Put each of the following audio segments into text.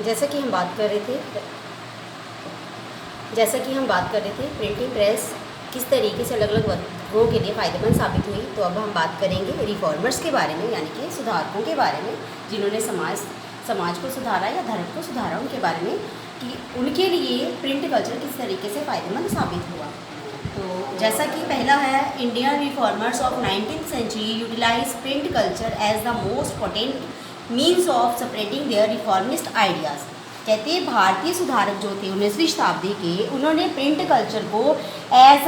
जैसा कि हम बात कर रहे थे प्रिंटिंग प्रेस किस तरीके से अलग अलग वर्गों के लिए फ़ायदेमंद साबित हुई। तो अब हम बात करेंगे रिफॉर्मर्स के बारे में, यानी कि सुधारकों के बारे में, जिन्होंने समाज को सुधारा या धर्म को सुधारा, उनके बारे में कि उनके लिए प्रिंट कल्चर किस तरीके से फ़ायदेमंद साबित हुआ। तो जैसा कि पहला है, Indian reformers of 19th century utilize print culture as the most potent means of spreading their reformist ideas. कहते हैं भारतीय सुधारक जो थे 19वीं शताब्दी के, उन्होंने प्रिंट कल्चर को एज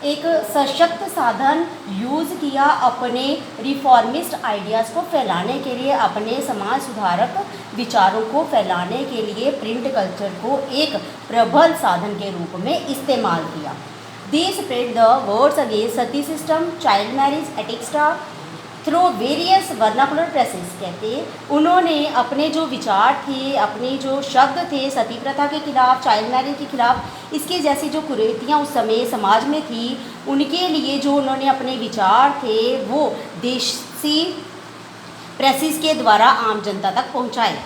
एक सशक्त साधन यूज़ किया अपने रिफॉर्मिस्ट आइडियाज़ को फैलाने के लिए, अपने समाज सुधारक विचारों को फैलाने के लिए प्रिंट कल्चर को एक प्रबल साधन के रूप में इस्तेमाल किया। They spread the words against sati system, child marriage, etcetera through various vernacular presses. कहते उन्होंने अपने जो विचार थे, अपने जो शब्द थे सती प्रथा के खिलाफ, चाइल्ड मैरिज के खिलाफ, इसके जैसी जो कुरीतियाँ उस समय समाज में थी, उनके लिए जो उन्होंने अपने विचार थे वो देशी प्रेसेस के द्वारा आम जनता तक पहुँचाए।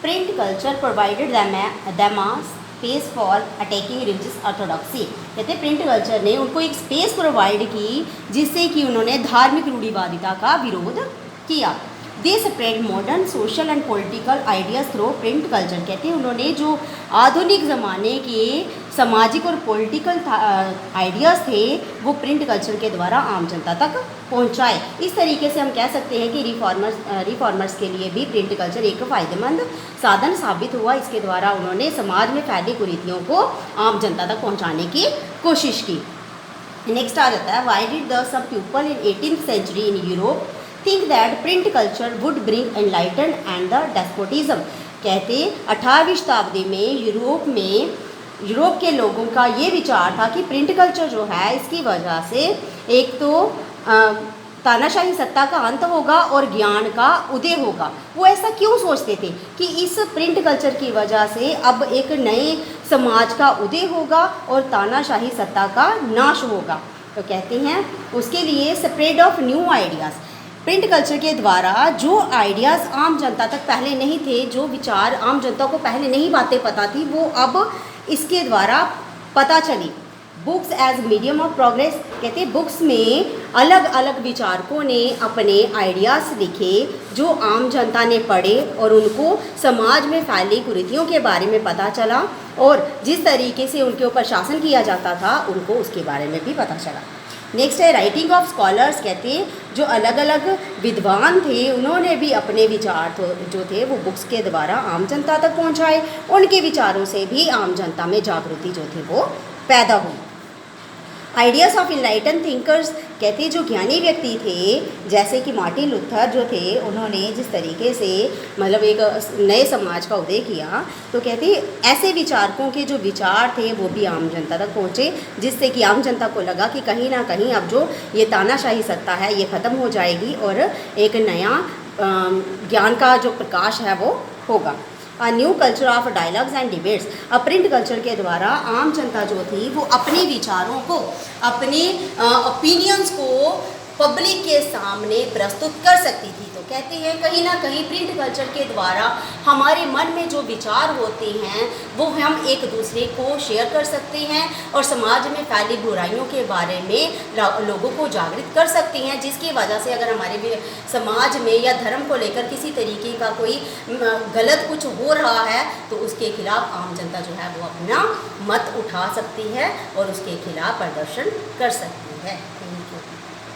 Print culture provided them space for attacking religious orthodoxy. कहते हैं प्रिंट कल्चर ने उनको एक स्पेस प्रोवाइड की जिससे कि उन्होंने धार्मिक रूढ़िवादिता का विरोध किया। They spread modern social and political ideas through print culture. कहते हैं उन्होंने जो आधुनिक ज़माने के सामाजिक और पॉलिटिकल आइडियाज़ थे वो प्रिंट कल्चर के द्वारा आम जनता तक पहुंचाए। इस तरीके से हम कह सकते हैं कि रिफॉर्मर्स के लिए भी प्रिंट कल्चर एक फ़ायदेमंद साधन साबित हुआ। इसके द्वारा उन्होंने समाज में फैली कुरीतियों को आम जनता तक पहुंचाने की कोशिश की। नेक्स्ट आ जाता है, why did the some people in 18th century in Europe think that print culture would bring enlighten and the despotism. कहते 18वीं शताब्दी में यूरोप के लोगों का ये विचार था कि प्रिंट कल्चर जो है इसकी वजह से एक तो तानाशाही सत्ता का अंत होगा और ज्ञान का उदय होगा। वो ऐसा क्यों सोचते थे कि इस प्रिंट कल्चर की वजह से अब एक नए समाज का उदय होगा और तानाशाही सत्ता का नाश होगा। तो कहते हैं उसके लिए spread of new ideas. Print culture के द्वारा जो आइडियाज़ आम जनता तक पहले नहीं थे, जो विचार आम जनता को पहले नहीं बातें पता थी, वो अब इसके द्वारा पता चली। Books as medium of progress. कहते हैं बुक्स में अलग अलग विचारकों ने अपने आइडियाज़ लिखे जो आम जनता ने पढ़े और उनको समाज में फैली कुरीतियों के बारे में पता चला और जिस तरीके से उनके ऊपर शासन किया जाता था उनको उसके बारे में भी पता चला। नेक्स्ट है राइटिंग ऑफ स्कॉलर्स। कहते हैं जो अलग अलग विद्वान थे उन्होंने भी अपने विचार जो थे वो बुक्स के द्वारा आम जनता तक पहुंचाए। उनके विचारों से भी आम जनता में जागृति जो थी वो पैदा हुई। Ideas of enlighten thinkers. कहते जो ज्ञानी व्यक्ति थे जैसे कि मार्टिन लूथर जो थे, उन्होंने जिस तरीके से मतलब एक नए समाज का उदय किया, तो कहते ऐसे विचारकों के जो विचार थे वो भी आम जनता तक पहुँचे, जिससे कि आम जनता को लगा कि कहीं ना कहीं अब जो ये तानाशाही सत्ता है ये ख़त्म हो जाएगी और एक नया ज्ञान का जो प्रकाश है वो होगा। New culture of dialogues and debates. अब प्रिंट कल्चर के द्वारा आम जनता जो थी वो अपने विचारों को, अपने ओपिनियंस को पब्लिक के सामने प्रस्तुत कर सकती थी। तो कहते हैं कहीं ना कहीं प्रिंट कल्चर के द्वारा हमारे मन में जो विचार होते हैं वो हम एक दूसरे को शेयर कर सकते हैं और समाज में फैली बुराइयों के बारे में लोगों को जागृत कर सकते हैं, जिसकी वजह से अगर हमारे समाज में या धर्म को लेकर किसी तरीके का कोई गलत कुछ हो रहा है तो उसके खिलाफ आम जनता जो है वो अपना मत उठा सकती है और उसके खिलाफ प्रदर्शन कर सकती है।